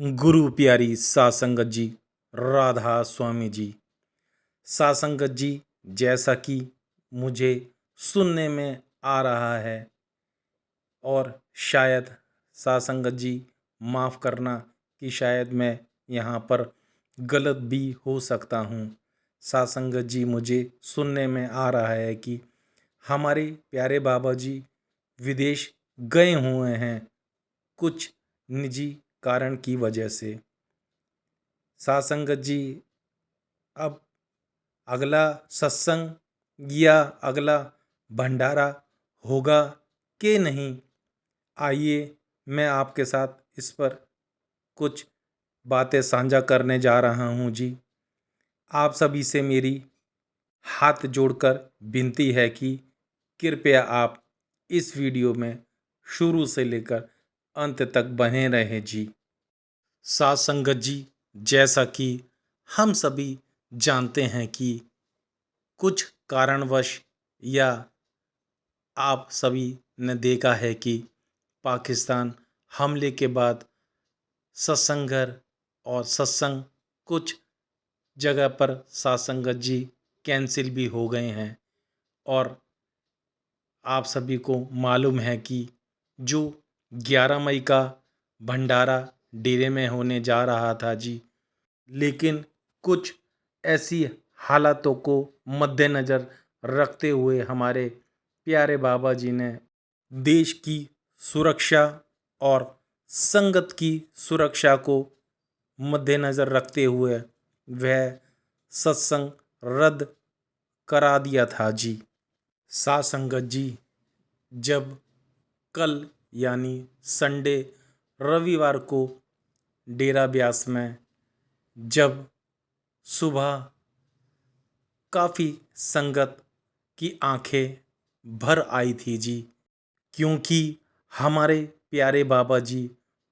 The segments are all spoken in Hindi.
गुरु प्यारी सात संगत जी, राधा स्वामी जी। सात संगत जी, जैसा कि मुझे सुनने में आ रहा है और शायद सात संगत जी माफ़ करना कि शायद मैं यहाँ पर गलत भी हो सकता हूँ। सात संगत जी, मुझे सुनने में आ रहा है कि हमारे प्यारे बाबा जी विदेश गए हुए हैं कुछ निजी कारण की वजह से। सात संगत जी, अब अगला सत्संग या अगला भंडारा होगा कि नहीं, आइए मैं आपके साथ इस पर कुछ बातें साझा करने जा रहा हूँ जी। आप सभी से मेरी हाथ जोड़कर विनती है कि कृपया आप इस वीडियो में शुरू से लेकर अंत तक बने रहें जी। सात संगत जी, जैसा कि हम सभी जानते हैं कि कुछ कारणवश या आप सभी ने देखा है कि पाकिस्तान हमले के बाद सत्संग घर और सत्संग कुछ जगह पर सात संगत जी कैंसिल भी हो गए हैं। और आप सभी को मालूम है कि जो 11 मई का भंडारा डेरे में होने जा रहा था जी, लेकिन कुछ ऐसी हालातों को मद्देनज़र रखते हुए हमारे प्यारे बाबा जी ने देश की सुरक्षा और संगत की सुरक्षा को मद्देनज़र रखते हुए वह सत्संग रद्द करा दिया था जी। सात संगत जी, जब कल यानी संडे रविवार को डेरा ब्यास में जब सुबह काफ़ी संगत की आंखें भर आई थी जी, क्योंकि हमारे प्यारे बाबा जी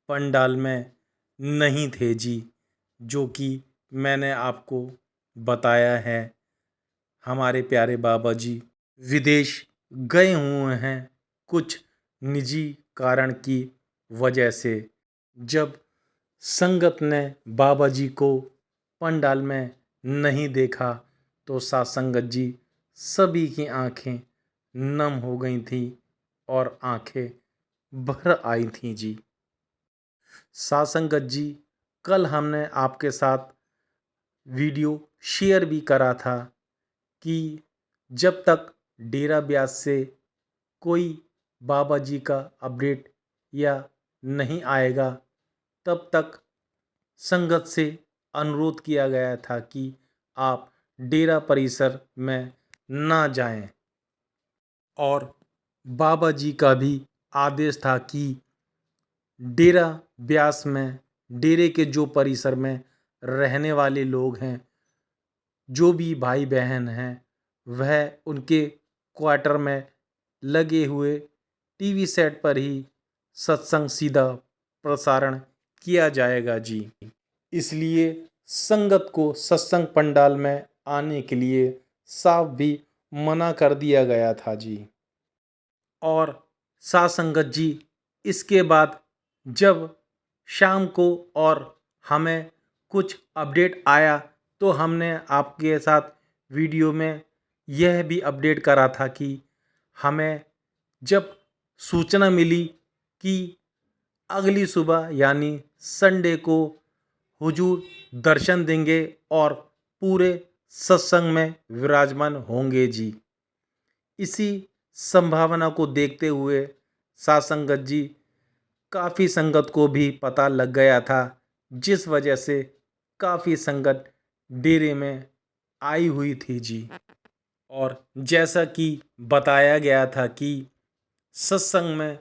पंडाल में नहीं थे जी। जो कि मैंने आपको बताया है, हमारे प्यारे बाबा जी विदेश गए हुए हैं कुछ निजी कारण की वजह से। जब संगत ने बाबा जी को पंडाल में नहीं देखा तो सात संगत जी सभी की आंखें नम हो गई थी और आंखें भर आई थी जी। सात संगत जी, कल हमने आपके साथ वीडियो शेयर भी करा था कि जब तक डेरा ब्यास से कोई बाबा जी का अपडेट या नहीं आएगा तब तक संगत से अनुरोध किया गया था कि आप डेरा परिसर में ना जाएं। और बाबा जी का भी आदेश था कि डेरा ब्यास में डेरे के जो परिसर में रहने वाले लोग हैं, जो भी भाई बहन हैं, वह उनके क्वार्टर में लगे हुए टीवी सेट पर ही सत्संग सीधा प्रसारण किया जाएगा जी। इसलिए संगत को सत्संग पंडाल में आने के लिए साफ भी मना कर दिया गया था जी। और सात संगत जी, इसके बाद जब शाम को और हमें कुछ अपडेट आया तो हमने आपके साथ वीडियो में यह भी अपडेट करा था कि हमें जब सूचना मिली कि अगली सुबह यानी संडे को हुजूर दर्शन देंगे और पूरे सत्संग में विराजमान होंगे जी। इसी संभावना को देखते हुए सात संगत जी, काफ़ी संगत को भी पता लग गया था, जिस वजह से काफ़ी संगत डेरे में आई हुई थी जी। और जैसा कि बताया गया था कि सत्संग में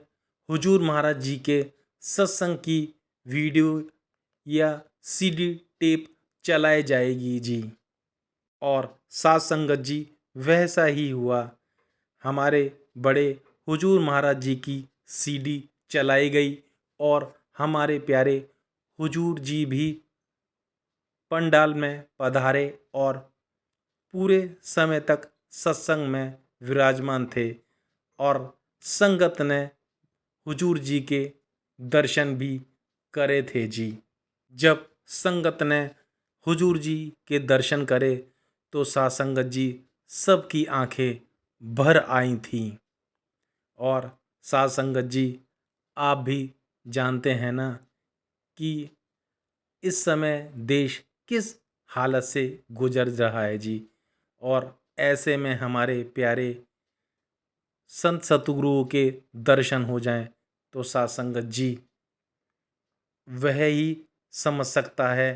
हुजूर महाराज जी के सत्संग की वीडियो या सीडी टेप चलाई जाएगी जी। और सात संगत जी, वैसा ही हुआ। हमारे बड़े हुजूर महाराज जी की सीडी चलाई गई और हमारे प्यारे हुजूर जी भी पंडाल में पधारे और पूरे समय तक सत्संग में विराजमान थे और संगत ने हुजूर जी के दर्शन भी करे थे जी। जब संगत ने हुजूर जी के दर्शन करे तो साथ संगत जी सबकी आंखें भर आई थीं। और साथ संगत जी, आप भी जानते हैं ना कि इस समय देश किस हालत से गुजर रहा है जी। और ऐसे में हमारे प्यारे संत सतगुरुओं के दर्शन हो जाएं तो साथ संगत जी वह ही समझ सकता है।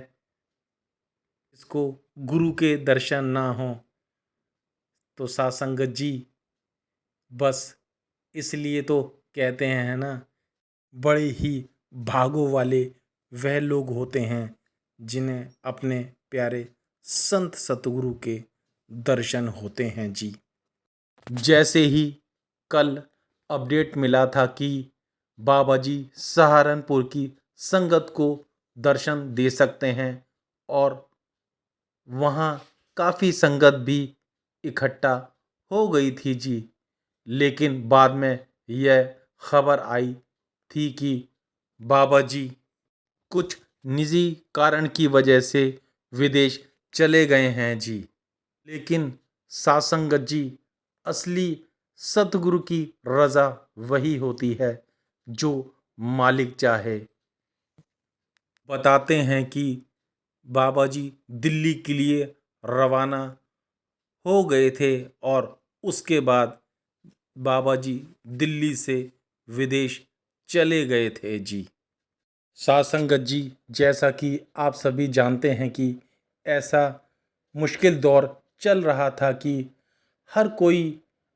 इसको गुरु के दर्शन ना हो तो साथ संगत जी, बस इसलिए तो कहते हैं ना, बड़े ही भागों वाले वह लोग होते हैं जिन्हें अपने प्यारे संत सतगुरु के दर्शन होते हैं जी। जैसे ही कल अपडेट मिला था कि बाबा जी सहारनपुर की संगत को दर्शन दे सकते हैं और वहाँ काफ़ी संगत भी इकट्ठा हो गई थी जी। लेकिन बाद में यह खबर आई थी कि बाबा जी कुछ निजी कारण की वजह से विदेश चले गए हैं जी। लेकिन साथ संगत जी, असली सतगुरु की रज़ा वही होती है जो मालिक चाहे। बताते हैं कि बाबा जी दिल्ली के लिए रवाना हो गए थे और उसके बाद बाबा जी दिल्ली से विदेश चले गए थे जी। साथ संगत जी, जैसा कि आप सभी जानते हैं कि ऐसा मुश्किल दौर चल रहा था कि हर कोई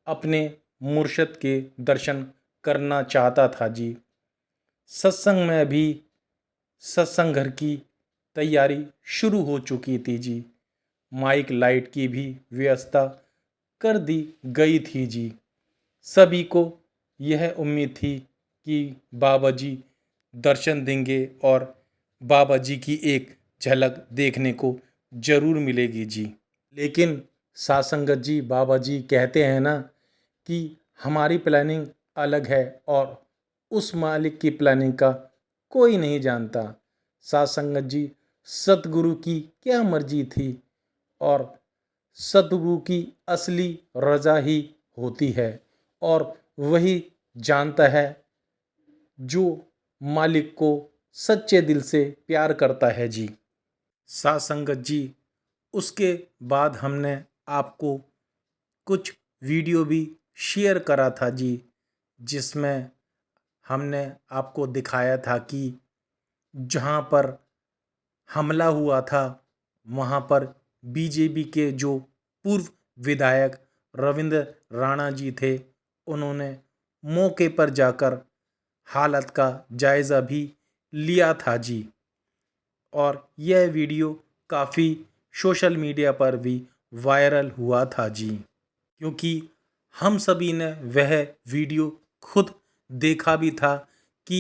अपने मुर्शद के दर्शन करना चाहता था जी। सत्संग में भी सत्संग घर की तैयारी शुरू हो चुकी थी जी। माइक लाइट की भी व्यवस्था कर दी गई थी जी। सभी को यह उम्मीद थी कि बाबा जी दर्शन देंगे और बाबा जी की एक झलक देखने को जरूर मिलेगी जी। लेकिन साथ संगत जी, बाबा जी कहते हैं ना कि हमारी प्लानिंग अलग है और उस मालिक की प्लानिंग का कोई नहीं जानता। साथ संगत जी, सतगुरु की क्या मर्जी थी और सतगुरु की असली रजा ही होती है और वही जानता है जो मालिक को सच्चे दिल से प्यार करता है जी। साथ संगत जी, उसके बाद हमने आपको कुछ वीडियो भी शेयर करा था जी, जिसमें हमने आपको दिखाया था कि जहाँ पर हमला हुआ था वहाँ पर बीजेपी के जो पूर्व विधायक रविंद्र राणा जी थे, उन्होंने मौके पर जाकर हालत का जायज़ा भी लिया था जी। और यह वीडियो काफ़ी सोशल मीडिया पर भी वायरल हुआ था जी, क्योंकि हम सभी ने वह वीडियो खुद देखा भी था कि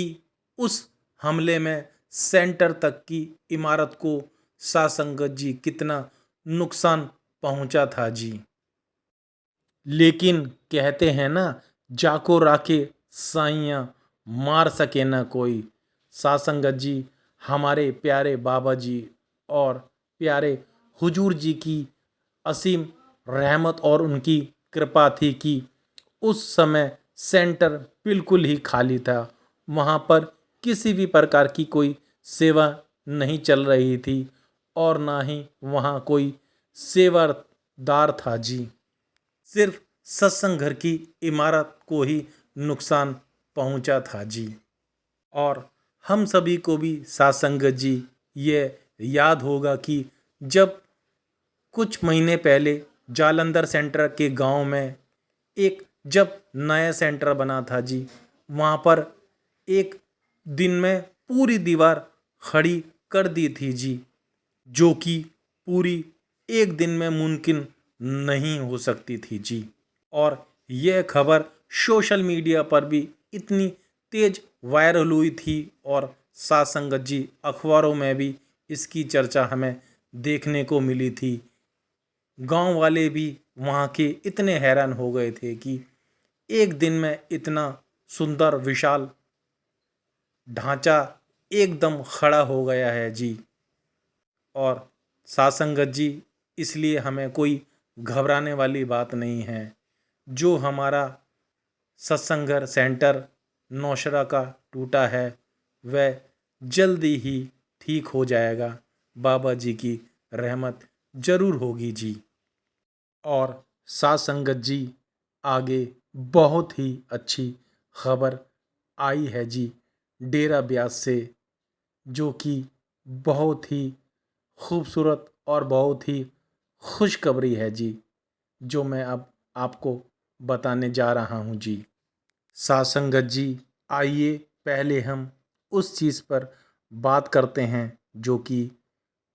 उस हमले में सेंटर तक की इमारत को साथ संगत जी कितना नुकसान पहुंचा था जी। लेकिन कहते हैं ना, जाको राखे साइयाँ मार सके ना कोई। साथ संगत जी, हमारे प्यारे बाबा जी और प्यारे हुजूर जी की असीम रहमत और उनकी कृपा थी कि उस समय सेंटर बिल्कुल ही खाली था। वहाँ पर किसी भी प्रकार की कोई सेवा नहीं चल रही थी और ना ही वहाँ कोई सेवादार था जी। सिर्फ सत्संग घर की इमारत को ही नुकसान पहुंचा था जी। और हम सभी को भी साथ संगत जी ये याद होगा कि जब कुछ महीने पहले जालंधर सेंटर के गांव में एक जब नया सेंटर बना था जी, वहाँ पर एक दिन में पूरी दीवार खड़ी कर दी थी जी, जो कि पूरी एक दिन में मुमकिन नहीं हो सकती थी जी। और यह खबर सोशल मीडिया पर भी इतनी तेज वायरल हुई थी और साथ संगत जी अखबारों में भी इसकी चर्चा हमें देखने को मिली थी। गांव वाले भी वहाँ के इतने हैरान हो गए थे कि एक दिन में इतना सुंदर विशाल ढांचा एकदम खड़ा हो गया है जी। और साथ संगत जी, इसलिए हमें कोई घबराने वाली बात नहीं है। जो हमारा सत्संग सेंटर नौशरा का टूटा है वह जल्दी ही ठीक हो जाएगा। बाबा जी की रहमत जरूर होगी जी। और साथ संगत जी, आगे बहुत ही अच्छी खबर आई है जी डेरा ब्यास से, जो कि बहुत ही खूबसूरत और बहुत ही खुशखबरी है जी, जो मैं अब आपको बताने जा रहा हूँ जी। साथ संगत जी, आइए पहले हम उस चीज़ पर बात करते हैं जो कि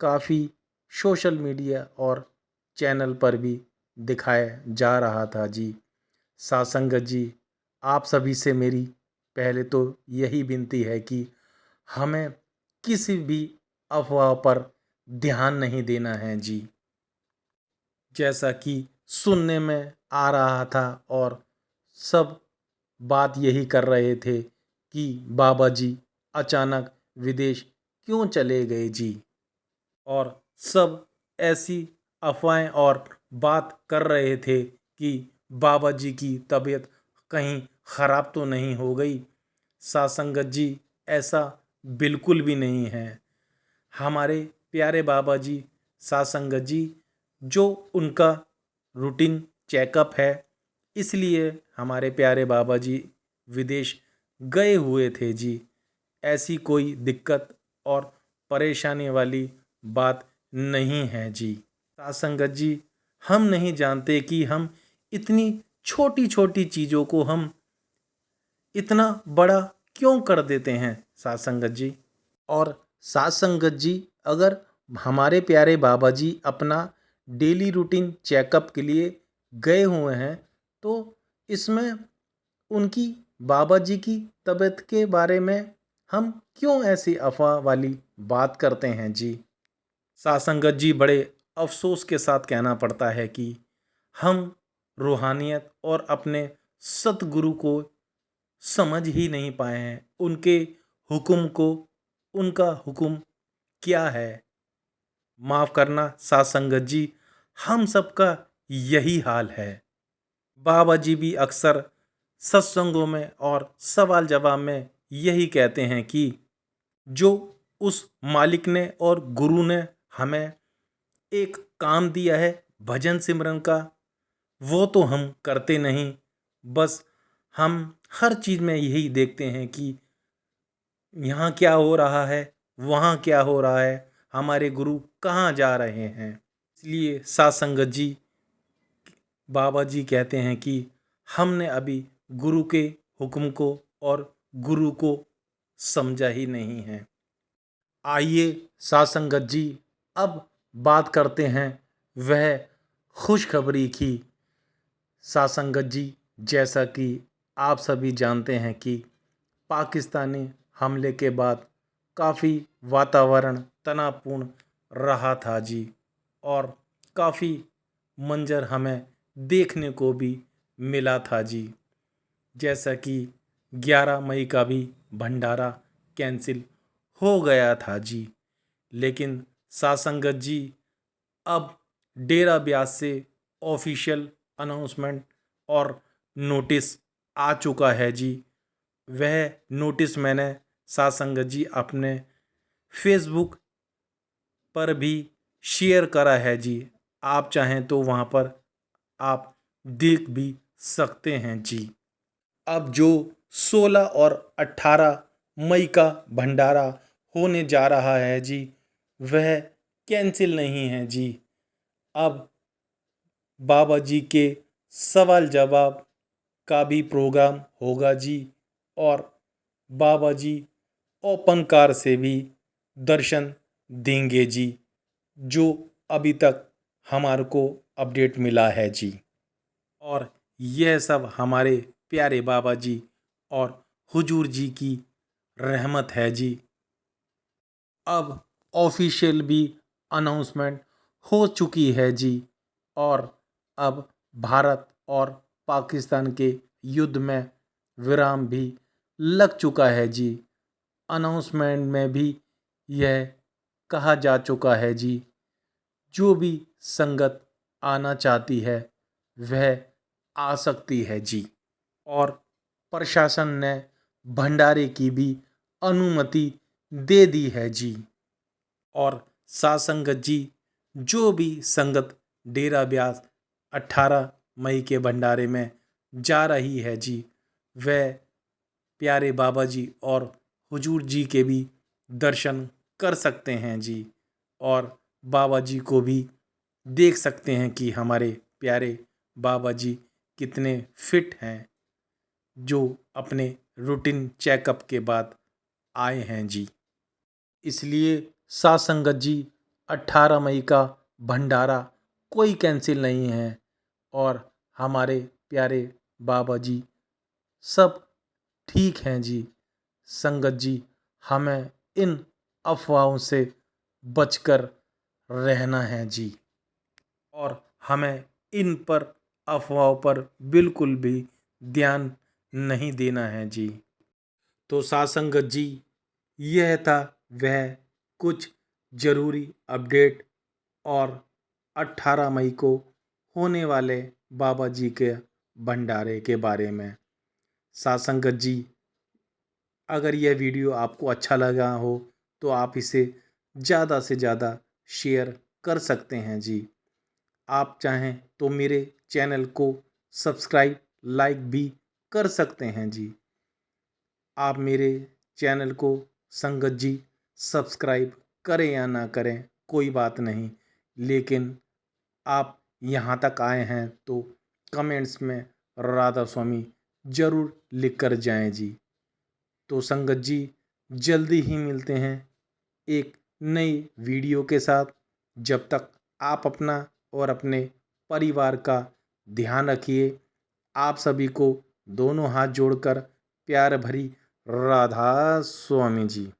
काफ़ी सोशल मीडिया और चैनल पर भी दिखाया जा रहा था जी। साथ संगत जी, आप सभी से मेरी पहले तो यही विनती है कि हमें किसी भी अफवाह पर ध्यान नहीं देना है जी। जैसा कि सुनने में आ रहा था और सब बात यही कर रहे थे कि बाबा जी अचानक विदेश क्यों चले गए जी। और सब ऐसी अफवाहें और बात कर रहे थे कि बाबा जी की तबीयत कहीं ख़राब तो नहीं हो गई। साथ संगत जी, ऐसा बिल्कुल भी नहीं है। हमारे प्यारे बाबा जी साथ संगत जी, जो उनका रूटीन चेकअप है, इसलिए हमारे प्यारे बाबा जी विदेश गए हुए थे जी। ऐसी कोई दिक्कत और परेशानी वाली बात नहीं है जी। साथ संगत जी, हम नहीं जानते कि हम इतनी छोटी छोटी चीज़ों को हम इतना बड़ा क्यों कर देते हैं साथ संगत जी। और साथ संगत जी, अगर हमारे प्यारे बाबा जी अपना डेली रूटीन चेकअप के लिए गए हुए हैं तो इसमें उनकी बाबा जी की तबीयत के बारे में हम क्यों ऐसी अफवाह वाली बात करते हैं जी। साथ संगत जी, बड़े अफसोस के साथ कहना पड़ता है कि हम रूहानियत और अपने सतगुरु को समझ ही नहीं पाए हैं। उनके हुक्म को, उनका हुक्म क्या है। माफ़ करना साथ संगत जी, हम सबका यही हाल है। बाबा जी भी अक्सर सत्संगों में और सवाल जवाब में यही कहते हैं कि जो उस मालिक ने और गुरु ने हमें एक काम दिया है भजन सिमरन का, वो तो हम करते नहीं। बस हम हर चीज़ में यही देखते हैं कि यहाँ क्या हो रहा है, वहाँ क्या हो रहा है, हमारे गुरु कहाँ जा रहे हैं। इसलिए साथ संगत जी, बाबा जी कहते हैं कि हमने अभी गुरु के हुक्म को और गुरु को समझा ही नहीं है। आइए साथ संगत जी, अब बात करते हैं वह खुशखबरी की। साथ संगत जी, जैसा कि आप सभी जानते हैं कि पाकिस्तानी हमले के बाद काफ़ी वातावरण तनावपूर्ण रहा था जी। और काफ़ी मंजर हमें देखने को भी मिला था जी। जैसा कि 11 मई का भी भंडारा कैंसिल हो गया था जी। लेकिन साथ संगत जी, अब डेरा ब्यास से ऑफिशियल अनाउंसमेंट और नोटिस आ चुका है जी। वह नोटिस मैंने साथ संगत जी अपने फेसबुक पर भी शेयर करा है जी। आप चाहें तो वहाँ पर आप देख भी सकते हैं जी। अब जो 16 और 18 मई का भंडारा होने जा रहा है जी, वह कैंसिल नहीं है जी। अब बाबा जी के सवाल जवाब का भी प्रोग्राम होगा जी। और बाबा जी ओपन कार से भी दर्शन देंगे जी, जो अभी तक हमारे को अपडेट मिला है जी। और यह सब हमारे प्यारे बाबा जी और हुजूर जी की रहमत है जी। अब ऑफिशियल भी अनाउंसमेंट हो चुकी है जी। और अब भारत और पाकिस्तान के युद्ध में विराम भी लग चुका है जी। अनाउंसमेंट में भी यह कहा जा चुका है जी, जो भी संगत आना चाहती है वह आ सकती है जी। और प्रशासन ने भंडारे की भी अनुमति दे दी है जी। और साथ संगत जी, जो भी संगत डेरा ब्यास 18 मई के भंडारे में जा रही है जी, वह प्यारे बाबा जी और हुजूर जी के भी दर्शन कर सकते हैं जी। और बाबा जी को भी देख सकते हैं कि हमारे प्यारे बाबा जी कितने फिट हैं, जो अपने रूटीन चेकअप के बाद आए हैं जी। इसलिए साथ संगत जी, 18 मई का भंडारा कोई कैंसिल नहीं है। और हमारे प्यारे बाबा जी सब ठीक हैं जी। संगत जी, हमें इन अफवाहों से बचकर रहना है जी। और हमें इन पर अफवाहों पर बिल्कुल भी ध्यान नहीं देना है जी। तो साथ संगत जी, यह था वह कुछ ज़रूरी अपडेट और 18 मई को होने वाले बाबा जी के भंडारे के बारे में। साथ संगत जी, अगर यह वीडियो आपको अच्छा लगा हो तो आप इसे ज़्यादा से ज़्यादा शेयर कर सकते हैं जी। आप चाहें तो मेरे चैनल को सब्सक्राइब लाइक भी कर सकते हैं जी। आप मेरे चैनल को संगत जी सब्सक्राइब करें या ना करें कोई बात नहीं, लेकिन आप यहाँ तक आए हैं तो कमेंट्स में राधा स्वामी ज़रूर लिख कर जाएं जी। तो संगत जी, जल्दी ही मिलते हैं एक नई वीडियो के साथ। जब तक आप अपना और अपने परिवार का ध्यान रखिए। आप सभी को दोनों हाथ जोड़कर प्यार भरी राधा स्वामी जी।